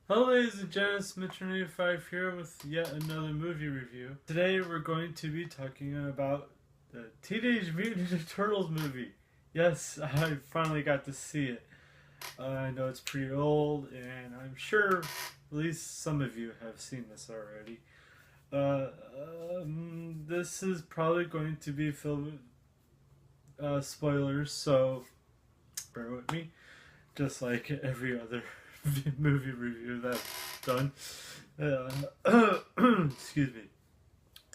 Hello ladies and gents, Mitch85 here with yet another movie review. Today we're going to be talking about the Teenage Mutant Ninja Turtles movie. Yes, I finally got to see it. I know it's pretty old and I'm sure at least some of you have seen this already. This is probably going to be filled with spoilers, so bear with me. Just like every other movie review that I've done. Excuse me.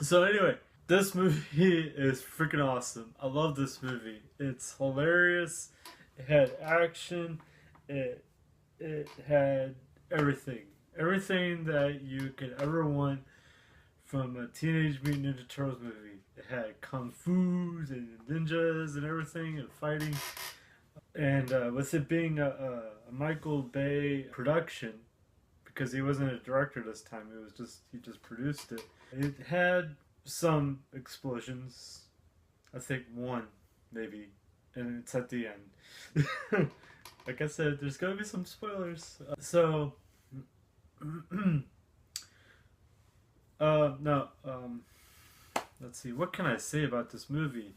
So anyway, this movie is freaking awesome. I love this movie. It's hilarious. It had action. It had everything. Everything that you could ever want from a Teenage Mutant Ninja Turtles movie. It had kung fu and ninjas and everything and fighting. And with it being a Michael Bay production, because he wasn't a director this time, he just produced it. It had some explosions, I think one maybe, and it's at the end. Like I said, there's gonna be some spoilers. No, let's see. What can I say about this movie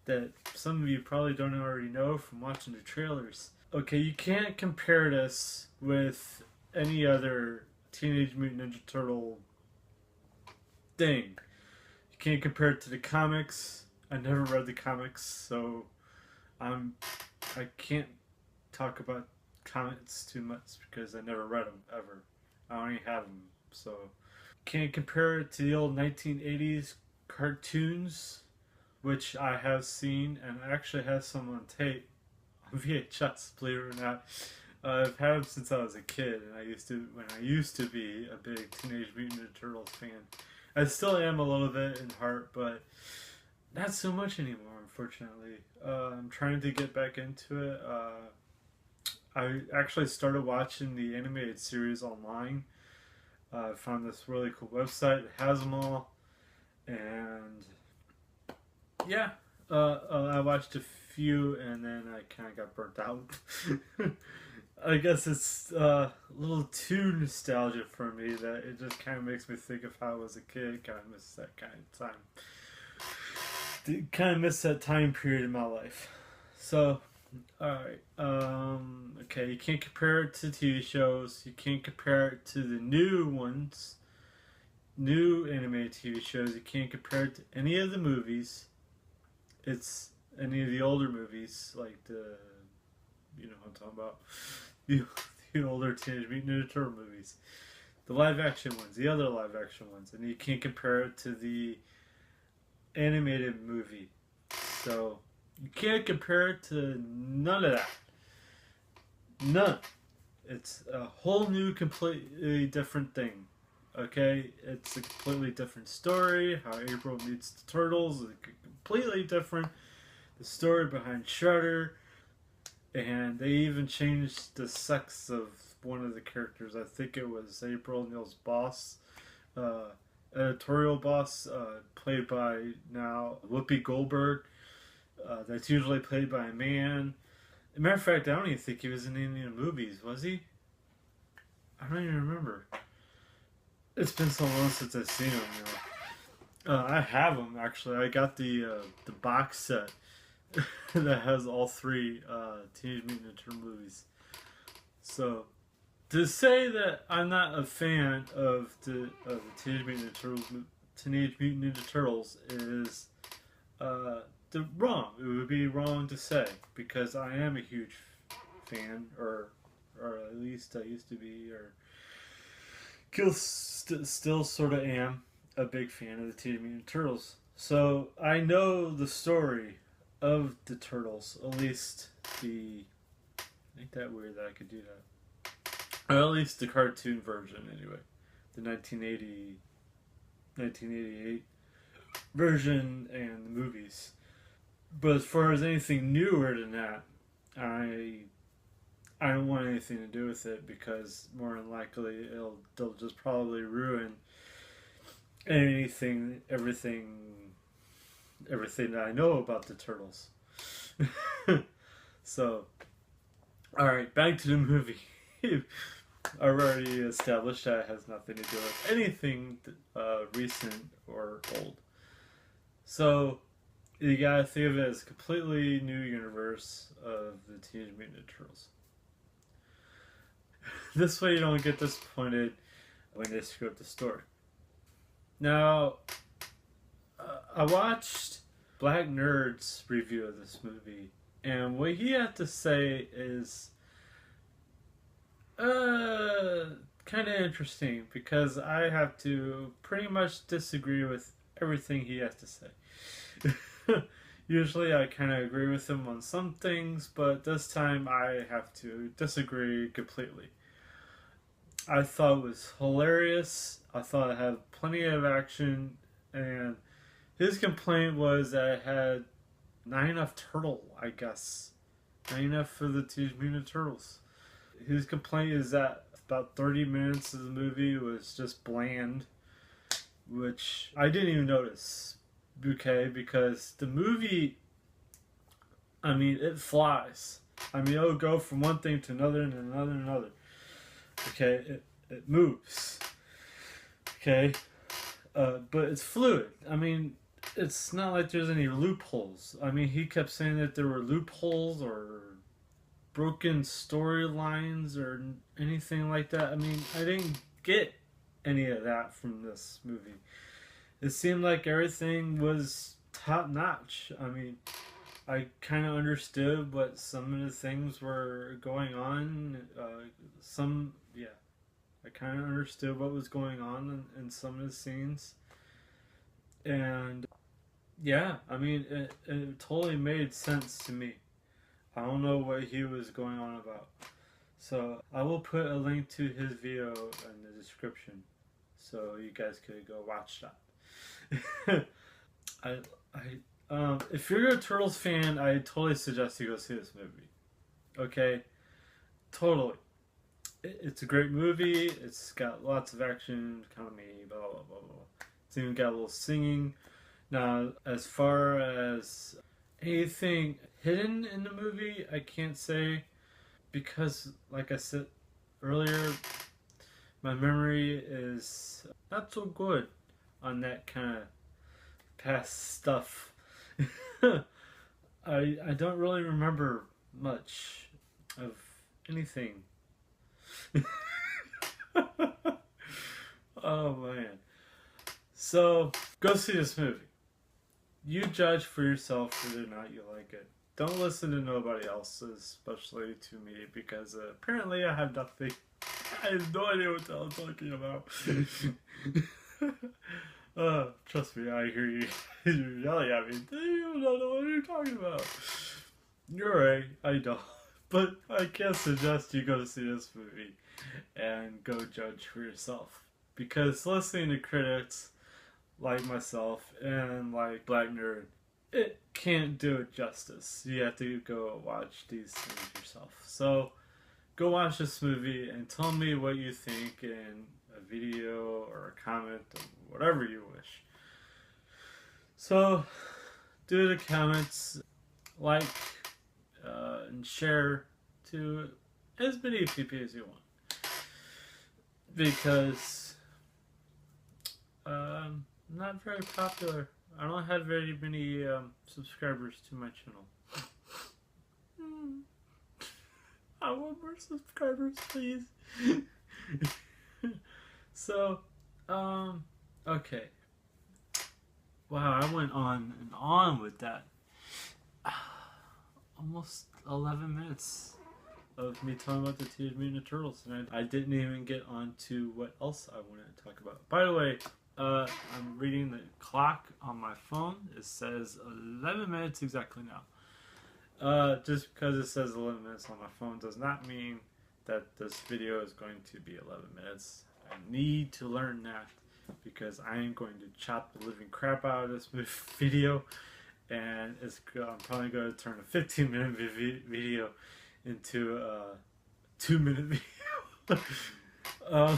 that some of you probably don't already know from watching the trailers? Okay, you can't compare this with any other Teenage Mutant Ninja Turtle thing. You can't compare it to the comics. I never read the comics, so I can't talk about comics too much because I never read them ever. I only have them, so can't compare it to the old 1980s cartoons, which I have seen and actually have some on tape on VHS. Believe it or not, I've had them since I was a kid, and when I used to be a big Teenage Mutant Ninja Turtles fan. I still am a little bit in heart, but not so much anymore, unfortunately. I'm trying to get back into it. I actually started watching the animated series online. I found this really cool website that has them all, and yeah, I watched a few, and then I kind of got burnt out. I guess it's a little too nostalgic for me that it just kind of makes me think of how I was a kid. Kind of miss that kind of time. Kind of miss that time period in my life. So, alright. Okay, you can't compare it to TV shows. You can't compare it to the new ones. New animated TV shows. You can't compare it to any of the movies. It's any of the older movies, like you know what I'm talking about, the older Teenage Mutant Ninja Turtle movies, the live action ones, the other live action ones, and you can't compare it to the animated movie. So you can't compare it to none of that. None. It's a whole new, completely different thing. Okay, it's a completely different story. How April meets the turtles is completely different. The story behind Shredder, and they even changed the sex of one of the characters. I think it was April Neil's boss, editorial boss, played by now Whoopi Goldberg. That's usually played by a man. As a matter of fact, I don't even think he was in any of the movies, was he? I don't even remember. It's been so long since I've seen him. I have them actually. I got the box set that has all three Teenage Mutant Ninja Turtle movies. So to say that I'm not a fan of the Teenage Mutant Ninja Turtles is wrong. It would be wrong to say because I am a huge fan, or at least I used to be, or still sort of am a big fan of the Teenage Mutant Turtles. So I know the story of the Turtles, at least ain't that weird that I could do that. Or at least the cartoon version anyway. The 1988 version and the movies. But as far as anything newer than that, I don't want anything to do with it because more than likely they'll just probably ruin everything that I know about the Turtles. So, alright, back to the movie. I've already established that it has nothing to do with anything recent or old. So you gotta think of it as a completely new universe of the Teenage Mutant Ninja Turtles. This way you don't get disappointed when they screw up the story. Now, I watched Black Nerd's review of this movie, and what he had to say is kind of interesting because I have to pretty much disagree with everything he has to say. Usually I kind of agree with him on some things, but this time I have to disagree completely. I thought it was hilarious. I thought it had plenty of action, and his complaint was that it had not enough turtle, I guess. Not enough for the Teenage Mutant Turtles. His complaint is that about 30 minutes of the movie was just bland, which I didn't even notice. Okay, because the movie, I mean, it flies. I mean, it'll go from one thing to another and another and another. Okay, it moves. Okay, but it's fluid. I mean, it's not like there's any loopholes. I mean, he kept saying that there were loopholes or broken storylines or anything like that. I mean, I didn't get any of that from this movie. It seemed like everything was top notch. I mean, I kind of understood what some of the things were going on. Yeah, I kind of understood what was going on in some of the scenes. And yeah, I mean, it totally made sense to me. I don't know what he was going on about. So I will put a link to his video in the description so you guys could go watch that. If you're a Turtles fan, I totally suggest you go see this movie. Okay? Totally. It's a great movie. It's got lots of action, comedy, blah, blah, blah, blah. It's even got a little singing. Now, as far as anything hidden in the movie, I can't say because, like I said earlier, my memory is not so good on that kind of past stuff. I don't really remember much of anything. Oh man. So, go see this movie. You judge for yourself whether or not you like it. Don't listen to nobody else, especially to me, because apparently I have nothing. I have no idea what the hell I'm talking about. Trust me, I hear you. You're yelling at me. You don't know what you're talking about. You're right, I don't. But I can't suggest you go see this movie and go judge for yourself. Because listening to critics like myself and like Black Nerd, it can't do it justice. You have to go watch these things yourself. So go watch this movie and tell me what you think in a video or a comment or whatever you wish. So do the comments, like, and share to as many people as you want. Because I'm not very popular. I don't have very many subscribers to my channel. I want more subscribers, please. So, okay. Wow, I went on and on with that. Almost 11 minutes of me talking about the Teenage Mutant Ninja Turtles, and I didn't even get on to what else I wanted to talk about. By the way, I'm reading the clock on my phone. It says 11 minutes exactly now. Just because it says 11 minutes on my phone does not mean that this video is going to be 11 minutes. I need to learn that because I am going to chop the living crap out of this video, and I'm probably going to turn a 15-minute video into a 2-minute video.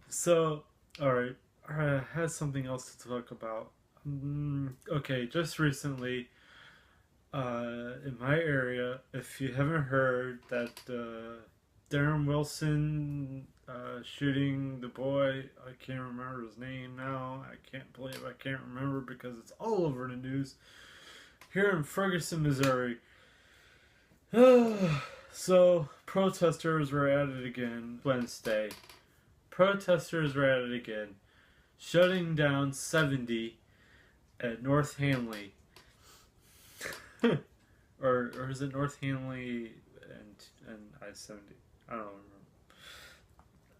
So, alright, I had something else to talk about. Okay, just recently, in my area, if you haven't heard that Darren Wilson shooting the boy. I can't remember his name now. I can't believe I can't remember because it's all over the news. Here in Ferguson, Missouri. So, protesters were at it again Wednesday. Protesters were at it again, shutting down 70 at North Hanley. or is it North Hanley and I-70? I don't remember.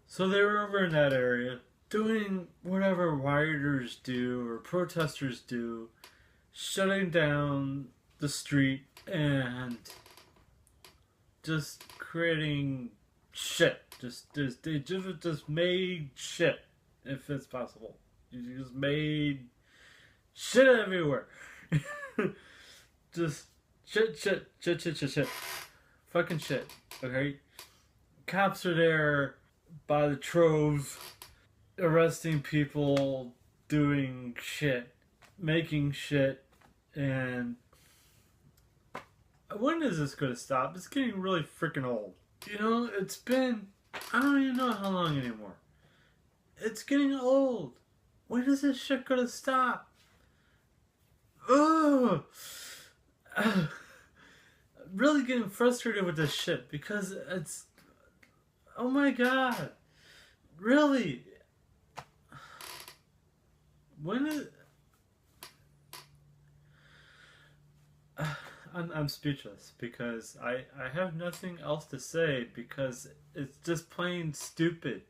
So they were over in that area doing whatever rioters do or protesters do, shutting down the street and just creating shit. They just made shit, if it's possible. You just made shit everywhere. Just shit. Fucking shit. Okay? Cops are there by the trove, arresting people, doing shit, making shit, and when is this going to stop? It's getting really freaking old. You know, it's been, I don't even know how long anymore. It's getting old. When is this shit going to stop? Ugh. Really getting frustrated with this shit because it's, oh my god, really? When is? I'm speechless because I have nothing else to say because it's just plain stupid.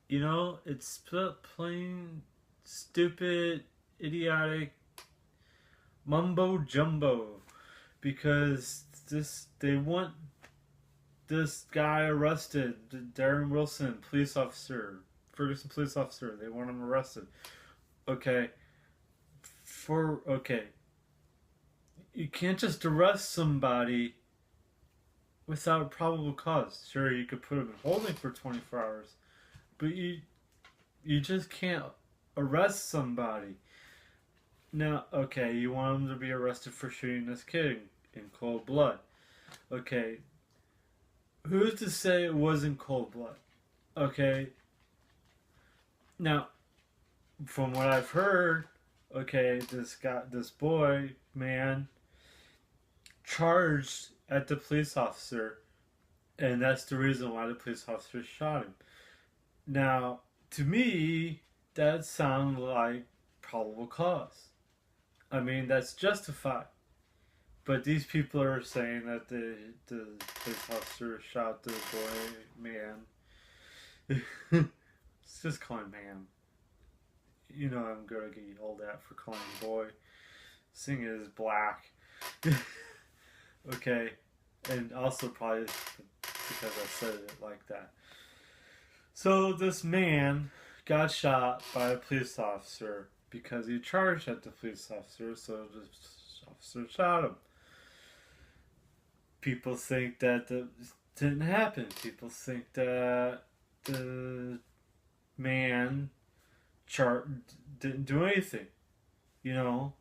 You know, it's plain stupid, idiotic mumbo jumbo because they want this guy arrested, Darren Wilson, police officer, Ferguson police officer. They want him arrested. Okay. You can't just arrest somebody without probable cause. Sure, you could put him in holding for 24 hours, but you just can't arrest somebody. Now, okay, you want him to be arrested for shooting this kid in cold blood. Okay, who's to say it wasn't cold blood? Okay. Now, from what I've heard, okay, this boy, man, charged at the police officer, and that's the reason why the police officer shot him. Now, to me, that sounds like probable cause. I mean, that's justified. But these people are saying that the police officer shot the boy, man. Let's just call him man. You know I'm gonna get yelled at for calling him boy. Seeing it as black. Okay. And also probably because I said it like that. So this man got shot by a police officer because he charged at the police officer, so the officer shot him. People think that didn't happen. People think that the man didn't do anything. You know?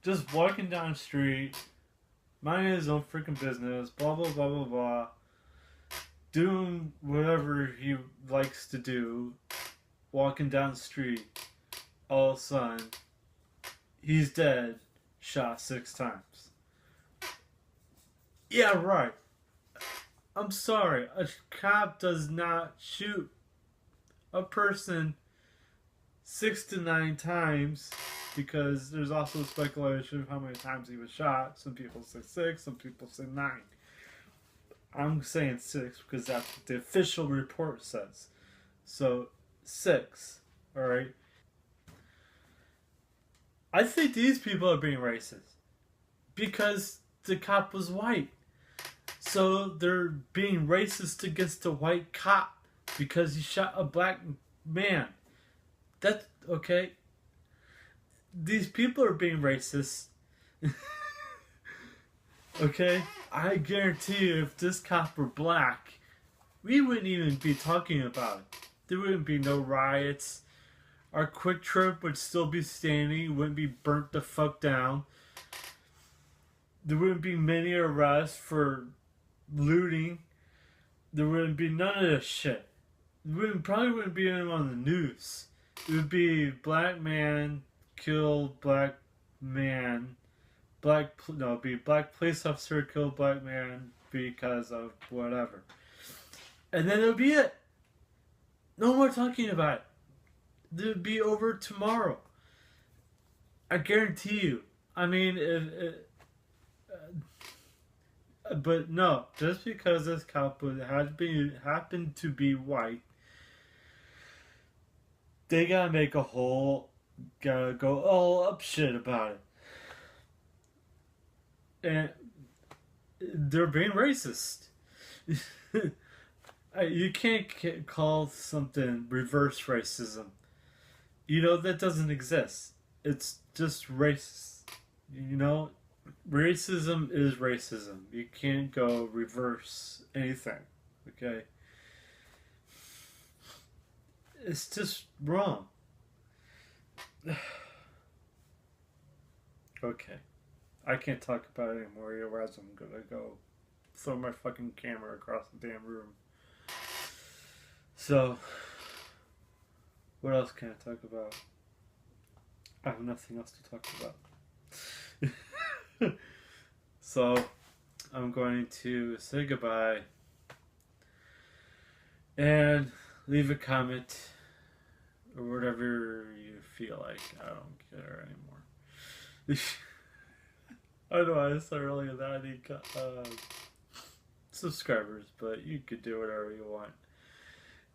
Just walking down the street, minding his own freaking business, blah blah blah blah blah. Doing whatever he likes to do, walking down the street, all of a sudden, he's dead, shot 6 times. Yeah, right. I'm sorry, a cop does not shoot a person 6 to 9 times because there's also speculation of how many times he was shot. Some people say 6, some people say 9. I'm saying 6 because that's what the official report says. So, 6. Alright? I think these people are being racist because the cop was white. So, they're being racist against the white cop because he shot a black man. That's okay. These people are being racist. Okay? I guarantee you, if this cop were black, we wouldn't even be talking about it. There wouldn't be no riots. Our Quick Trip would still be standing. Wouldn't be burnt the fuck down. There wouldn't be many arrests for looting. there wouldn't be none of this shit. Probably wouldn't be anyone on the news. It would be black man killed black man. It'd be black police officer killed black man because of whatever. And then it would be it. No more talking about it. It would be over tomorrow. I guarantee you. I mean, but no, just because this cop happened to be white, they gotta gotta go all up shit about it. And they're being racist. You can't call something reverse racism. You know, that doesn't exist. It's just racist. You know, racism is racism. You can't go reverse anything. Okay? It's just wrong. Okay. I can't talk about it anymore, otherwise I'm gonna go throw my fucking camera across the damn room. So, what else can I talk about? I have nothing else to talk about. So, I'm going to say goodbye and leave a comment or whatever you feel like. I don't care anymore. I know I said earlier that I need subscribers, but you could do whatever you want.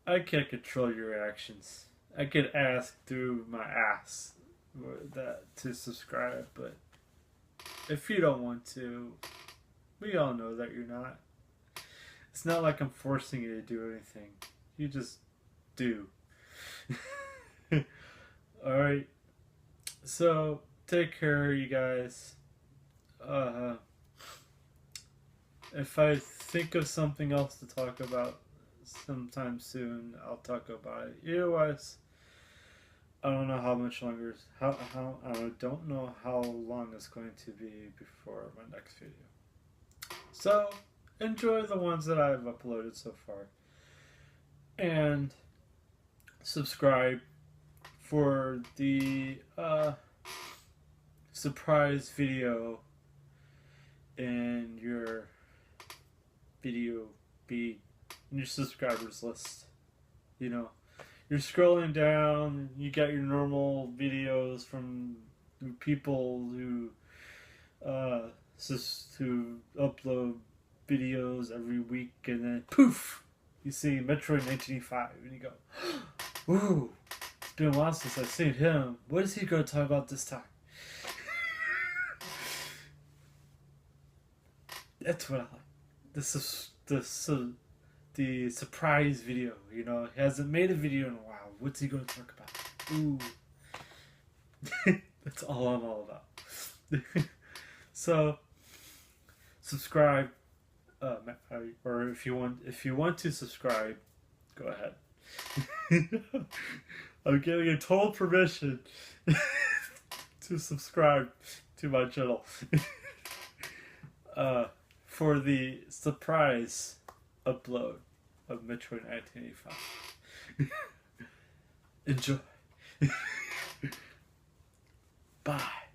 I can't control your reactions. I could ask through my ass to subscribe, but if you don't want to, we all know that you're not. It's not like I'm forcing you to do anything. You just do. Alright. So, take care, you guys. If I think of something else to talk about sometime soon, I'll talk about it. Otherwise, I don't know how much longer. I don't know how long it's going to be before my next video. So enjoy the ones that I've uploaded so far, and subscribe for the surprise video in your video feed, in your subscribers list. You know, you're scrolling down, you got your normal videos from people who upload videos every week, and then poof, you see Metroid 1985, and you go, ooh, it's been a while since I've seen him. What is he going to talk about this time? That's what I like. This is the surprise video. You know, he hasn't made a video in a while. What's he going to talk about? Ooh, that's all I'm all about. So, subscribe, or if you want to subscribe, go ahead. I'm giving you total permission to subscribe to my channel. For the surprise upload of Metroid 1985. Enjoy. Bye.